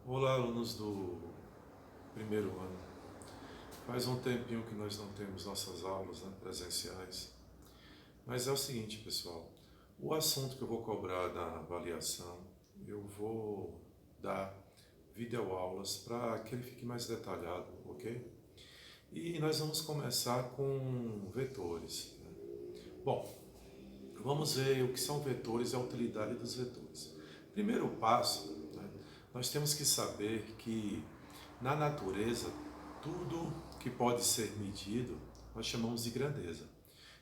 Olá, alunos do primeiro ano. Faz um tempinho que nós não temos nossas aulas, né, presenciais. Mas é o seguinte, pessoal. O assunto que eu vou cobrar da avaliação, eu vou dar videoaulas para que ele fique mais detalhado, ok? E nós vamos começar com vetores, né? Bom, vamos ver o que são vetores e a utilidade dos vetores. Primeiro passo, né, nós temos que saber que na natureza, tudo que pode ser medido, nós chamamos de grandeza.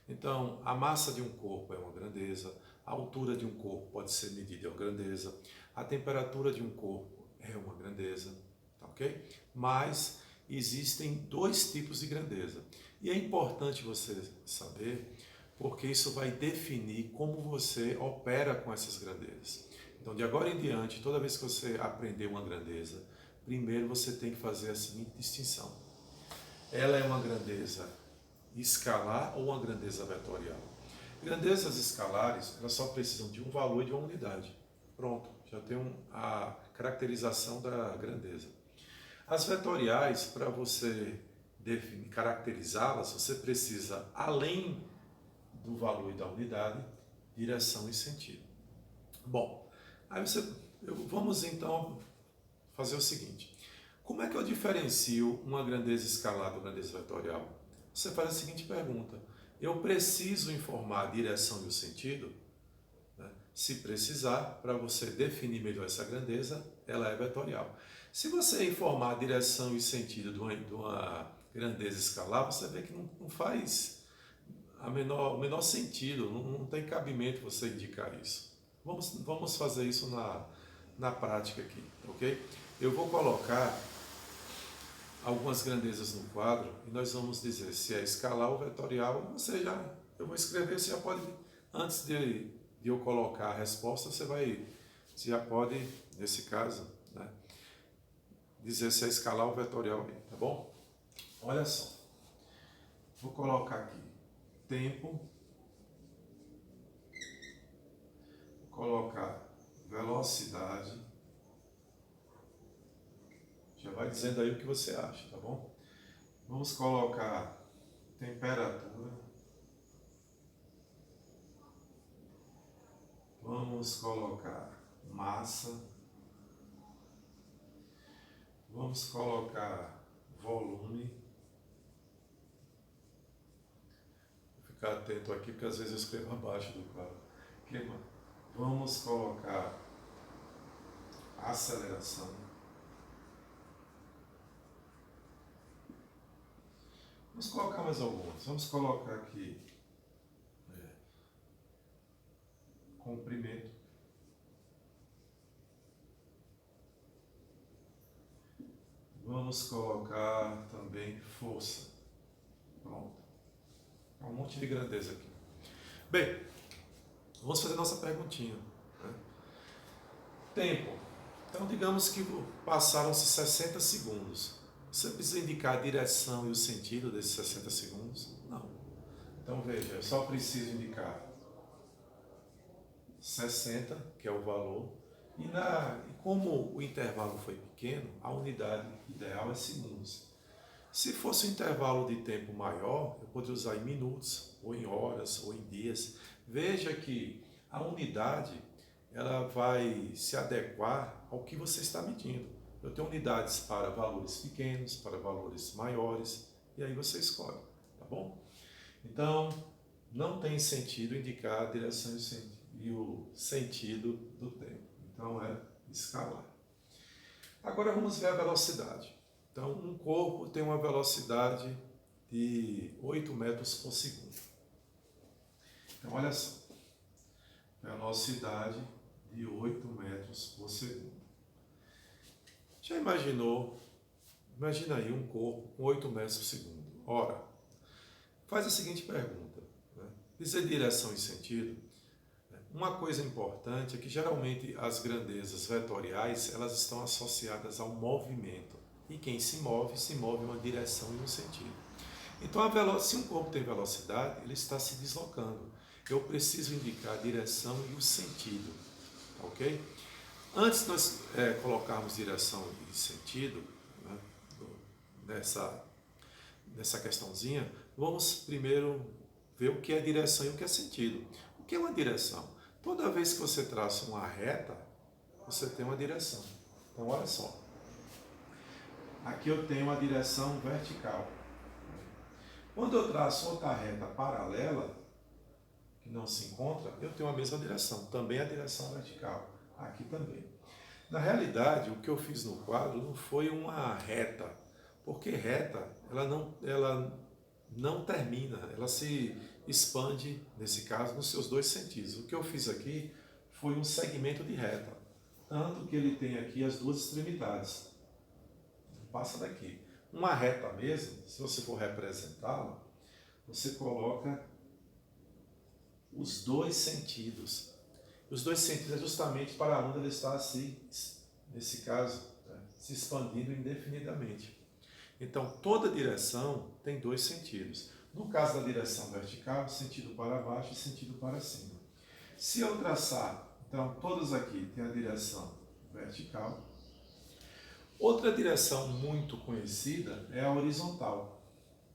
Então, a massa de um corpo é uma grandeza, a altura de um corpo pode ser medida, é uma grandeza, a temperatura de um corpo é uma grandeza, tá ok? Mas existem dois tipos de grandeza. E é importante você saber, porque isso vai definir como você opera com essas grandezas. Então, de agora em diante, toda vez que você aprender uma grandeza, primeiro você tem que fazer a seguinte distinção. Ela é uma grandeza escalar ou uma grandeza vetorial? Grandezas escalares, elas só precisam de um valor e de uma unidade. Pronto, já tem a caracterização da grandeza. As vetoriais, para você definir, caracterizá-las, você precisa, além do valor e da unidade, direção e sentido. Bom, vamos então fazer o seguinte. Como é que eu diferencio uma grandeza escalar da grandeza vetorial? Você faz a seguinte pergunta. Eu preciso informar a direção e o sentido? Né? Se precisar, para você definir melhor essa grandeza, ela é vetorial. Se você informar a direção e o sentido de uma grandeza escalar, você vê que não faz o menor sentido, não tem cabimento você indicar isso. Vamos fazer isso na prática aqui, ok? Eu vou colocar algumas grandezas no quadro e nós vamos dizer se é escalar ou vetorial. Eu vou escrever, você já pode, antes de eu colocar a resposta, você já pode, nesse caso, né, dizer se é escalar ou vetorial, tá bom? Olha só, vou colocar aqui tempo, vou colocar velocidade, já vai dizendo aí o que você acha, tá bom? Vamos colocar temperatura, vamos colocar massa, vamos colocar volume. Vou ficar atento aqui porque às vezes eu escrevo abaixo do quadro. Vamos colocar aceleração. Vamos colocar mais algumas. Vamos colocar aqui comprimento. Vamos colocar também força. Pronto. É um monte de grandeza aqui. Bem, vamos fazer nossa perguntinha. Né? Tempo. Então, digamos que passaram-se 60 segundos. Você precisa indicar a direção e o sentido desses 60 segundos? Não. Então, veja, eu só preciso indicar 60, que é o valor, e como o intervalo foi pequeno, a unidade ideal é segundos. Se fosse um intervalo de tempo maior, eu poderia usar em minutos, ou em horas, ou em dias. Veja que a unidade ela vai se adequar ao que você está medindo. Eu tenho unidades para valores pequenos, para valores maiores, e aí você escolhe, tá bom? Então, não tem sentido indicar a direção e o sentido do tempo. Então, é escalar. Agora vamos ver a velocidade. Então, um corpo tem uma velocidade de 8 metros por segundo. Então, olha só. Velocidade de 8 metros por segundo. Já imaginou? Imagina aí um corpo com 8 metros por segundo. Ora, faz a seguinte pergunta. Né? Dizer direção e sentido. Uma coisa importante é que geralmente as grandezas vetoriais elas estão associadas ao movimento. E quem se move em uma direção e um sentido. Então, se um corpo tem velocidade, ele está se deslocando. Eu preciso indicar a direção e o sentido, tá ok? Antes de nós colocarmos direção e sentido, né, nessa questãozinha, vamos primeiro ver o que é direção e o que é sentido. O que é uma direção? Toda vez que você traça uma reta, você tem uma direção. Então, olha só. Aqui eu tenho uma direção vertical. Quando eu traço outra reta paralela, que não se encontra, eu tenho a mesma direção, também a direção vertical. Aqui também. Na realidade, o que eu fiz no quadro não foi uma reta, porque reta, ela não termina, ela se expande, nesse caso, nos seus dois sentidos. O que eu fiz aqui foi um segmento de reta, tanto que ele tem aqui as duas extremidades. Passa daqui. Uma reta mesmo, se você for representá-la, você coloca os dois sentidos. Os dois sentidos é justamente para onde ele está assim, nesse caso, né, se expandindo indefinidamente. Então, toda direção tem dois sentidos. No caso da direção vertical, sentido para baixo e sentido para cima. Se eu traçar, então, todos aqui têm a direção vertical. Outra direção muito conhecida é a horizontal,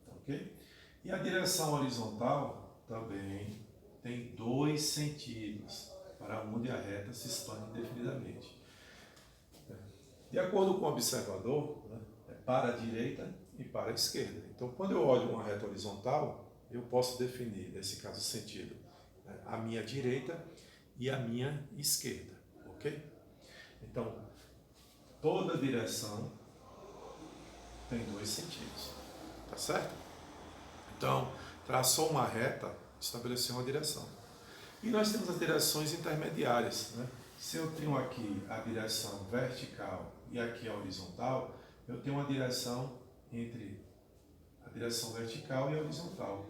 ok? E a direção horizontal também tem dois sentidos, para onde a reta se expande indefinidamente. De acordo com o observador, né, é para a direita e para a esquerda. Então, quando eu olho uma reta horizontal, eu posso definir, nesse caso, o sentido, né, a minha direita e a minha esquerda, ok? Então, toda direção tem dois sentidos, tá certo? Então, traçou uma reta, estabeleceu uma direção. E nós temos as direções intermediárias, né? Se eu tenho aqui a direção vertical e aqui a horizontal, eu tenho uma direção entre a direção vertical e a horizontal.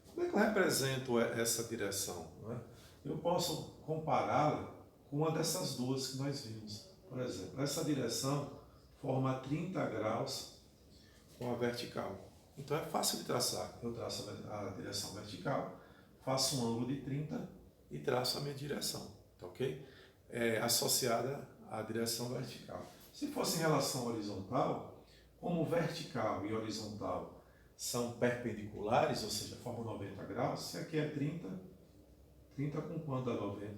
Como é que eu represento essa direção, né? Eu posso compará-la com uma dessas duas que nós vimos. Por exemplo, essa direção forma 30 graus com a vertical. Então é fácil de traçar. Eu traço a direção vertical, faço um ângulo de 30 e traço a minha direção, tá ok? Associada à direção vertical. Se fosse em relação horizontal, como vertical e horizontal são perpendiculares, ou seja, formam 90 graus, se aqui é 30, 30 com quanto dá 90?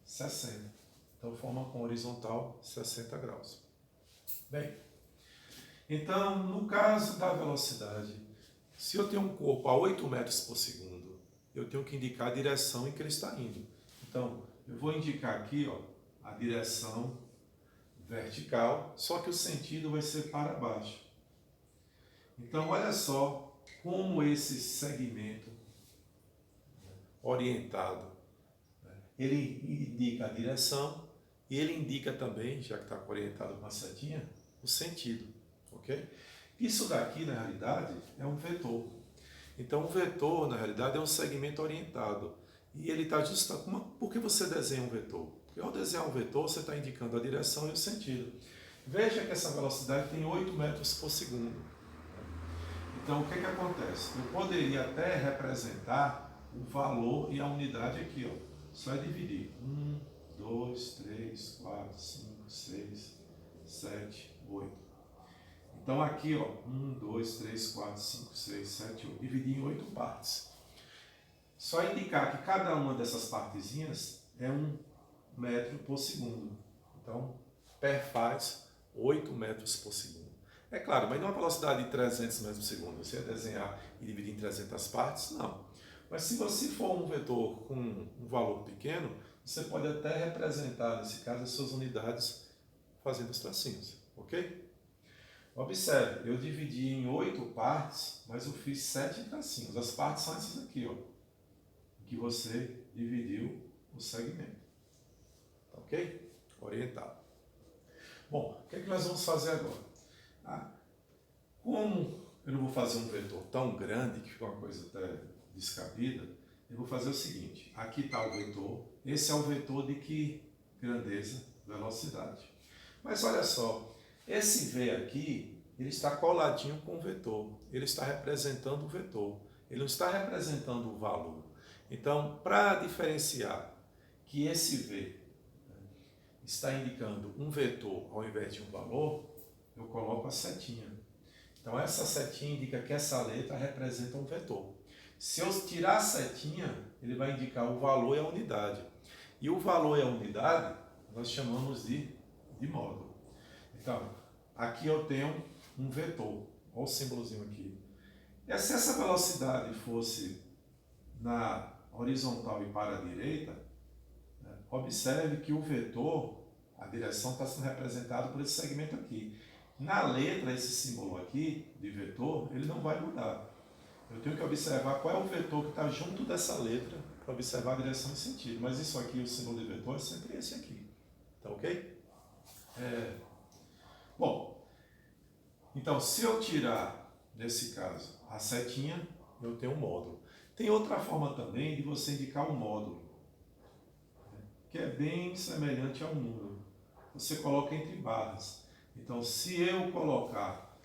60. Então forma com horizontal 60 graus. Bem, então no caso da velocidade, se eu tenho um corpo a 8 metros por segundo, eu tenho que indicar a direção em que ele está indo. Então, eu vou indicar aqui, ó, a direção vertical, só que o sentido vai ser para baixo. Então, olha só como esse segmento orientado, ele indica a direção e ele indica também, já que está orientado com a setinha, o sentido, ok? Isso daqui, na realidade, é um vetor. Então, o vetor, na realidade, é um segmento orientado. E ele está justamente... Por que você desenha um vetor? Porque ao desenhar um vetor, você está indicando a direção e o sentido. Veja que essa velocidade tem 8 metros por segundo. Então, o que acontece? Eu poderia até representar o valor e a unidade aqui, ó. Só é dividir. 1, 2, 3, 4, 5, 6, 7, 8. Então aqui, ó, 1, 2, 3, 4, 5, 6, 7, 8, dividir em 8 partes. Só indicar que cada uma dessas partezinhas é 1 metro por segundo. Então, faz 8 metros por segundo. É claro, mas não uma velocidade de 300 metros por segundo. Você ia desenhar e dividir em 300 partes? Não. Mas se você for um vetor com um valor pequeno, você pode até representar, nesse caso, as suas unidades fazendo os tracinhos, ok? Observe, eu dividi em 8 partes, mas eu fiz 7 tracinhos. As partes são essas aqui, ó, que você dividiu o segmento. Tá ok? Orientado. Bom, o que é que nós vamos fazer agora? Como eu não vou fazer um vetor tão grande, que fica uma coisa até descabida, eu vou fazer o seguinte. Aqui está o vetor. Esse é o vetor de que grandeza? Velocidade. Mas olha só, esse V aqui, ele está coladinho com o vetor. Ele está representando o vetor. Ele não está representando o valor. Então, para diferenciar que esse V está indicando um vetor ao invés de um valor, eu coloco a setinha. Então essa setinha indica que essa letra representa um vetor. Se eu tirar a setinha, ele vai indicar o valor e a unidade. E o valor e a unidade nós chamamos de módulo. Então, aqui eu tenho um vetor. Olha o símbolozinho aqui. E se essa velocidade fosse na horizontal e para a direita, né, observe que o vetor, a direção está sendo representada por esse segmento aqui. Na letra, esse símbolo aqui, de vetor, ele não vai mudar. Eu tenho que observar qual é o vetor que está junto dessa letra para observar a direção e sentido. Mas isso aqui, o símbolo de vetor, é sempre esse aqui. Tá ok? Bom, então se eu tirar, nesse caso, a setinha, eu tenho um módulo. Tem outra forma também de você indicar um módulo, que é bem semelhante a um número. Você coloca entre barras. Então, se eu colocar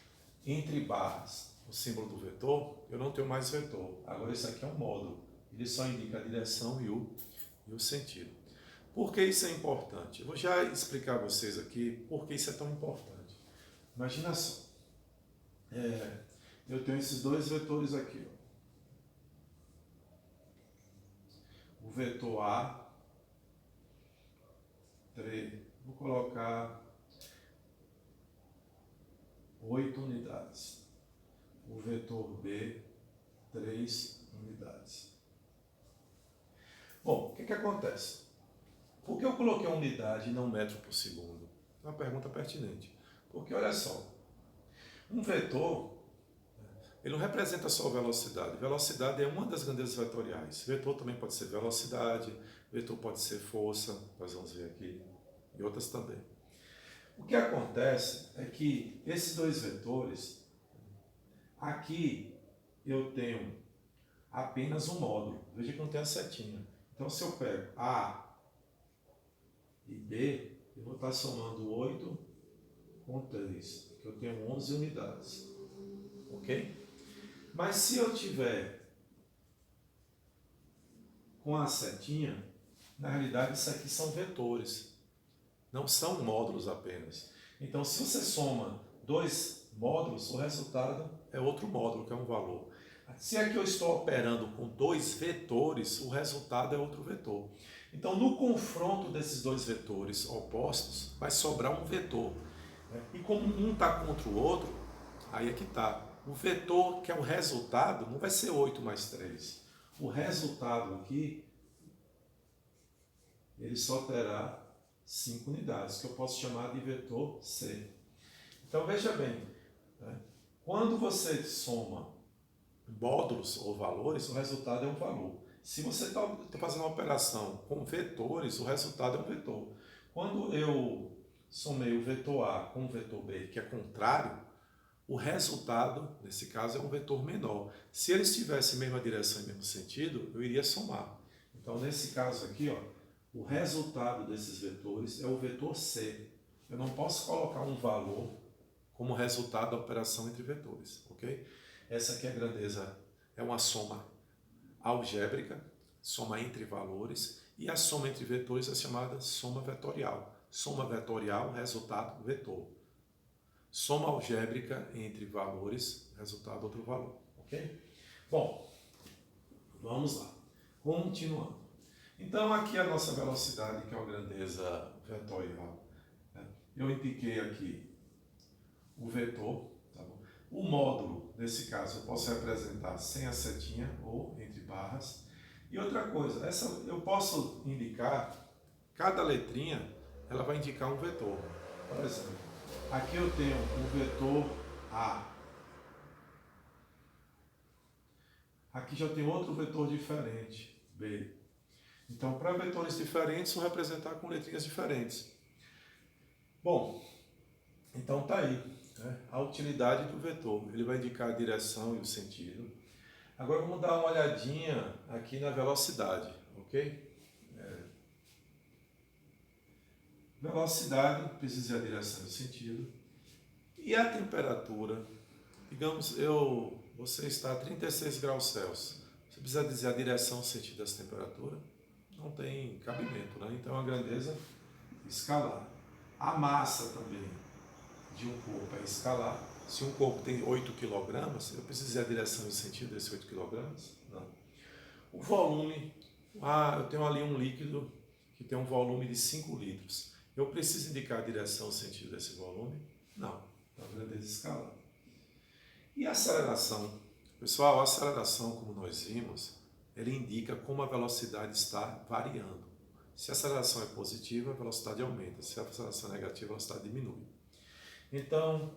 entre barras o símbolo do vetor, eu não tenho mais vetor. Agora, esse aqui é um módulo. Ele só indica a direção e o sentido. Por que isso é importante? Eu vou já explicar a vocês aqui por que isso é tão importante. Imagina só. Eu tenho esses dois vetores aqui. Ó. O vetor A, 3, vou colocar 8 unidades. O vetor B, 3 unidades. Bom, o que acontece? Por que eu coloquei a unidade e não metro por segundo? É uma pergunta pertinente. Porque, olha só, um vetor, ele não representa só velocidade. Velocidade é uma das grandezas vetoriais. Vetor também pode ser velocidade, vetor pode ser força, nós vamos ver aqui, e outras também. O que acontece é que esses dois vetores, aqui eu tenho apenas um módulo. Veja que não tem a setinha. Então, se eu pego A e B, eu vou estar somando 8 com 3, que eu tenho 11 unidades. Ok? Mas se eu tiver com a setinha, na realidade isso aqui são vetores, não são módulos apenas. Então, se você soma dois módulos, o resultado é outro módulo, que é um valor. Se aqui eu estou operando com dois vetores, o resultado é outro vetor. Então, no confronto desses dois vetores opostos, vai sobrar um vetor. E como um está contra o outro, aí é que está. O vetor, que é o resultado, não vai ser 8 mais 3. O resultado aqui, ele só terá 5 unidades, que eu posso chamar de vetor C. Então, veja bem, quando você soma módulos ou valores, o resultado é um valor. Se você está fazendo uma operação com vetores, o resultado é um vetor. Quando eu somei o vetor A com o vetor B, que é contrário, o resultado, nesse caso, é um vetor menor. Se eles tivessem a mesma direção e mesmo sentido, eu iria somar. Então, nesse caso aqui, ó, o resultado desses vetores é o vetor C. Eu não posso colocar um valor como resultado da operação entre vetores, ok? Essa aqui é a grandeza, é uma soma algébrica, soma entre valores, e a soma entre vetores é chamada soma vetorial. Soma vetorial, resultado, vetor. Soma algébrica entre valores, resultado, outro valor, ok? Bom, vamos lá. Continuando. Então, aqui a nossa velocidade, que é a grandeza vetorial. Eu indiquei aqui o vetor, tá bom? O módulo, nesse caso, eu posso representar sem a setinha ou entre barras. E outra coisa, eu posso indicar, cada letrinha, ela vai indicar um vetor. Por exemplo, aqui eu tenho o vetor A. Aqui já tem outro vetor diferente, B. Então, para vetores diferentes, vou representar com letrinhas diferentes. Bom, então tá aí, né? A utilidade do vetor. Ele vai indicar a direção e o sentido. Agora vamos dar uma olhadinha aqui na velocidade, ok? Velocidade, precisa dizer a direção e o sentido. E a temperatura, digamos, você está a 36 graus Celsius. Você precisa dizer a direção e o sentido dessa temperatura? Não tem cabimento, né? Então a grandeza escalar. A massa também de um corpo é escalar. Se um corpo tem 8 kg, eu preciso dizer a direção e o sentido desses 8 kg? Não. O volume, eu tenho ali um líquido que tem um volume de 5 litros. Eu preciso indicar a direção e o sentido desse volume? Não. Então, grandeza escalar. E a aceleração? Pessoal, a aceleração, como nós vimos, ele indica como a velocidade está variando. Se a aceleração é positiva, a velocidade aumenta. Se a aceleração é negativa, a velocidade diminui. Então,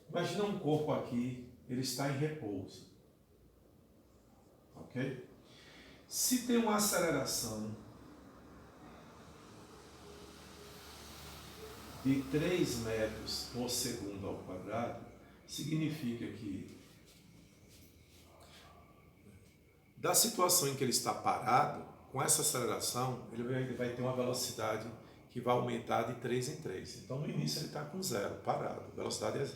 imagina um corpo aqui, ele está em repouso. Ok? Se tem uma aceleração de 3 metros por segundo ao quadrado, significa que da situação em que ele está parado, com essa aceleração, ele vai ter uma velocidade que vai aumentar de 3 em 3. Então, no início ele está com 0, parado, a velocidade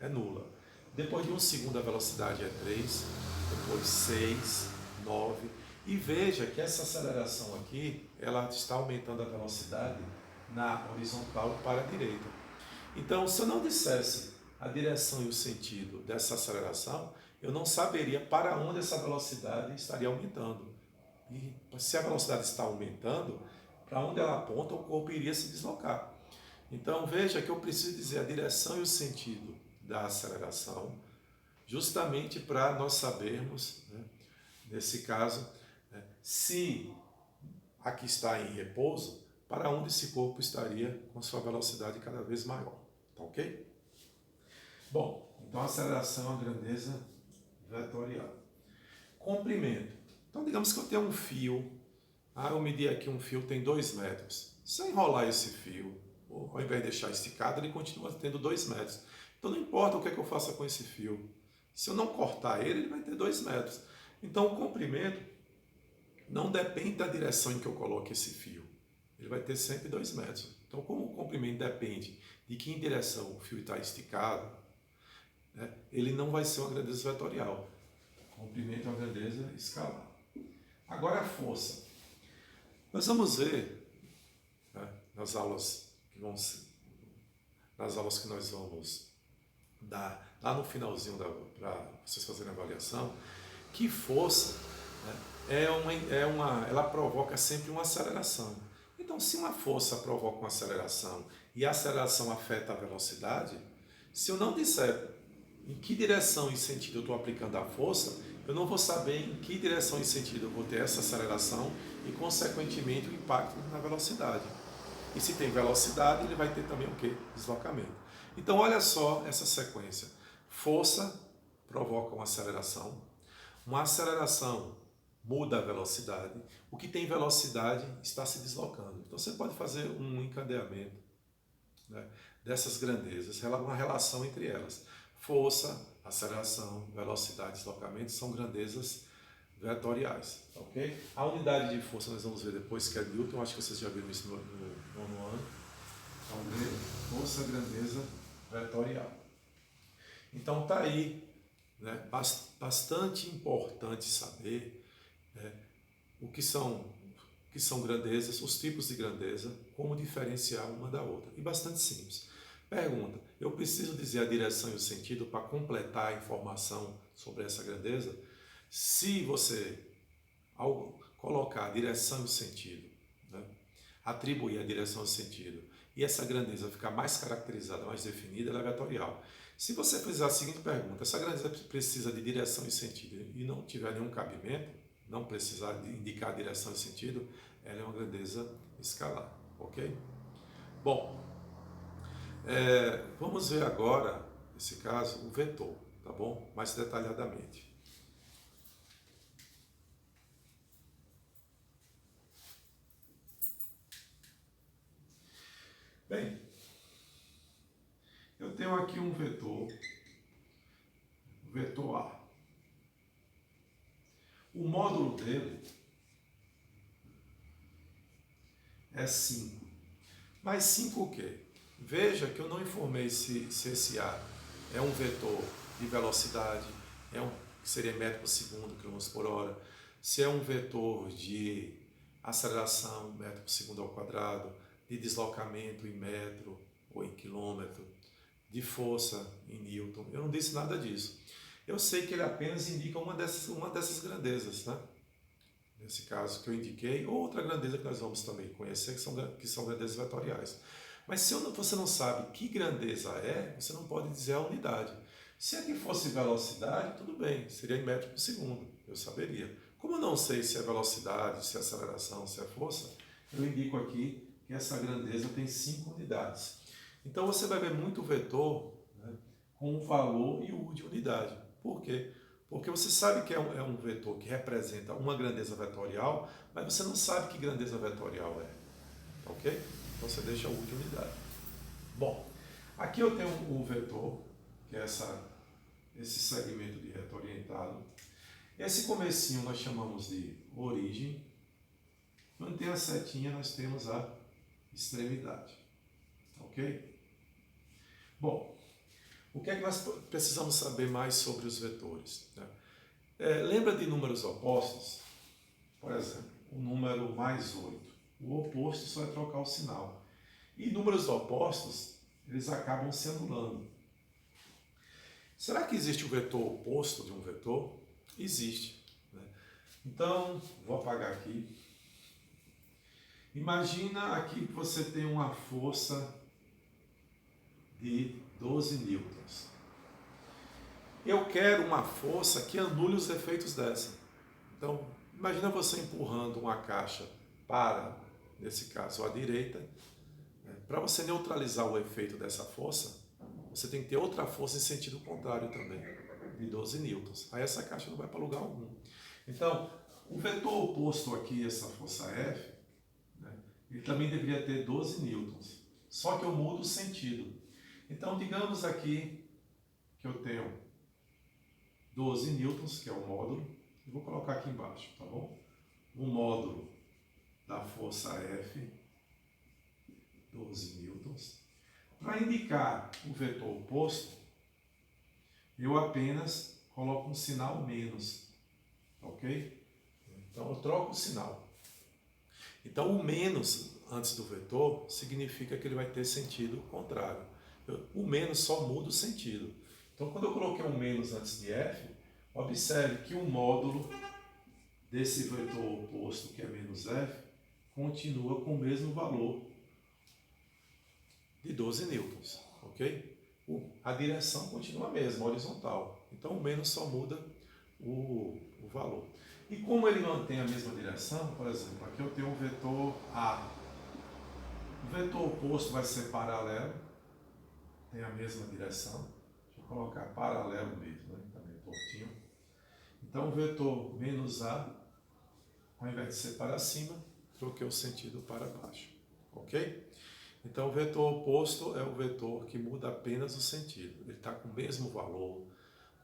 é nula. Depois de um segundo, a velocidade é 3, depois 6, 9. E veja que essa aceleração aqui, ela está aumentando a velocidade na horizontal para a direita. Então, se eu não dissesse a direção e o sentido dessa aceleração, eu não saberia para onde essa velocidade estaria aumentando. E se a velocidade está aumentando, para onde ela aponta, o corpo iria se deslocar. Então, veja que eu preciso dizer a direção e o sentido da aceleração, justamente para nós sabermos, né, nesse caso, né, se aqui está em repouso, para onde esse corpo estaria com sua velocidade cada vez maior. Tá ok? Bom, então a aceleração é uma grandeza vetorial. Comprimento. Então, digamos que eu tenho um fio, eu medi aqui um fio, tem 2 metros. Se eu enrolar esse fio, ao invés de deixar esticado, ele continua tendo 2 metros. Então, não importa o que é que eu faça com esse fio. Se eu não cortar ele, ele vai ter 2 metros. Então, o comprimento não depende da direção em que eu coloque esse fio. Ele vai ter sempre 2 metros. Então, como o comprimento depende de que em direção o fio está esticado, né, ele não vai ser uma grandeza vetorial. O comprimento é uma grandeza escalar. Agora a força. Nós vamos ver, né, nas aulas que nós vamos dar lá no finalzinho para vocês fazerem a avaliação, que força, né, ela provoca sempre uma aceleração. Então, se uma força provoca uma aceleração e a aceleração afeta a velocidade, se eu não disser em que direção e sentido eu estou aplicando a força, eu não vou saber em que direção e sentido eu vou ter essa aceleração e, consequentemente, o impacto na velocidade. E se tem velocidade, ele vai ter também o quê? Deslocamento. Então, olha só essa sequência. Força provoca uma aceleração muda a velocidade, o que tem velocidade está se deslocando. Então, você pode fazer um encadeamento, né, dessas grandezas, uma relação entre elas. Força, aceleração, velocidade, deslocamento são grandezas vetoriais, ok? A unidade de força nós vamos ver depois, que é Newton, acho que vocês já viram isso no ano. Então, força, grandeza vetorial. Então, está aí, né, bastante importante saber, né, o que são grandezas, os tipos de grandeza, como diferenciar uma da outra. E bastante simples. Pergunta, eu preciso dizer a direção e o sentido para completar a informação sobre essa grandeza? Se você, ao colocar a direção e o sentido, né, atribuir a direção e o sentido, e essa grandeza ficar mais caracterizada, mais definida, ela é vetorial. Se você fizer a seguinte pergunta, essa grandeza precisa de direção e sentido e não tiver nenhum cabimento, não precisar de indicar direção e sentido, ela é uma grandeza escalar, ok? Bom, vamos ver agora, nesse caso, o vetor, tá bom? Mais detalhadamente. Bem, eu tenho aqui um vetor A. O módulo dele é 5. Mas 5 o quê? Veja que eu não informei se esse A é um vetor de velocidade, que seria metro por segundo, quilômetros por hora, se é um vetor de aceleração, metro por segundo ao quadrado, de deslocamento em metro ou em quilômetro, de força em newton. Eu não disse nada disso. Eu sei que ele apenas indica uma dessas grandezas, né? Nesse caso que eu indiquei, ou outra grandeza que nós vamos também conhecer, que são grandezas vetoriais. Mas se você não sabe que grandeza é, você não pode dizer a unidade. Se aqui fosse velocidade, tudo bem, seria em metro por segundo, eu saberia. Como eu não sei se é velocidade, se é aceleração, se é força, eu indico aqui que essa grandeza tem 5 unidades. Então você vai ver muito vetor, né, com o valor e o U de unidade. Por quê? Porque você sabe que é um vetor que representa uma grandeza vetorial, mas você não sabe que grandeza vetorial é. Ok? Então você deixa o U de unidade. Bom, aqui eu tenho o vetor, que é esse segmento de reto orientado. Esse comecinho nós chamamos de origem. Quando tem a setinha, nós temos a extremidade. Ok? Bom, o que é que nós precisamos saber mais sobre os vetores? Lembra de números opostos? Por exemplo, o número mais 8. O oposto só é trocar o sinal. E números opostos, eles acabam se anulando. Será que existe o vetor oposto de um vetor? Existe. Né? Então, vou apagar aqui. Imagina aqui que você tem uma força de 12 newtons. Eu quero uma força que anule os efeitos dessa. Então, imagina você empurrando uma caixa para, nesse caso, à direita. Para você neutralizar o efeito dessa força, você tem que ter outra força em sentido contrário também, de 12 newtons. Aí essa caixa não vai para lugar algum. Então, o vetor oposto aqui, essa força F, né, ele também deveria ter 12 newtons. Só que eu mudo o sentido. Então, digamos aqui que eu tenho 12 newtons, que é o módulo. Eu vou colocar aqui embaixo, tá bom? O módulo da força F, 12 newtons. Para indicar o vetor oposto, eu apenas coloco um sinal menos, ok? Então eu troco o sinal. Então o menos antes do vetor significa que ele vai ter sentido contrário. O menos só muda o sentido. Então quando eu coloquei um menos antes de F, observe que o módulo desse vetor oposto, que é menos F, continua com o mesmo valor de 12 newtons, ok? A direção continua a mesma, horizontal. Então o menos só muda o valor. E como ele mantém a mesma direção, por exemplo, aqui eu tenho um vetor A. O vetor oposto vai ser paralelo, tem a mesma direção. Deixa eu colocar paralelo mesmo, né? Também tortinho. Então o vetor menos A, ao invés de ser para cima, troquei o sentido para baixo, ok? Então, o vetor oposto é o vetor que muda apenas o sentido. Ele está com o mesmo valor,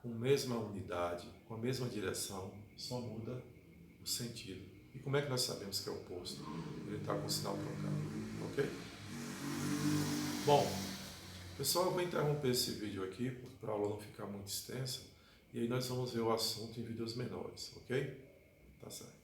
com a mesma unidade, com a mesma direção, só muda o sentido. E como é que nós sabemos que é oposto? Ele está com o sinal trocado, ok? Bom, pessoal, eu vou interromper esse vídeo aqui para a aula não ficar muito extensa. E aí nós vamos ver o assunto em vídeos menores, ok? Tá certo.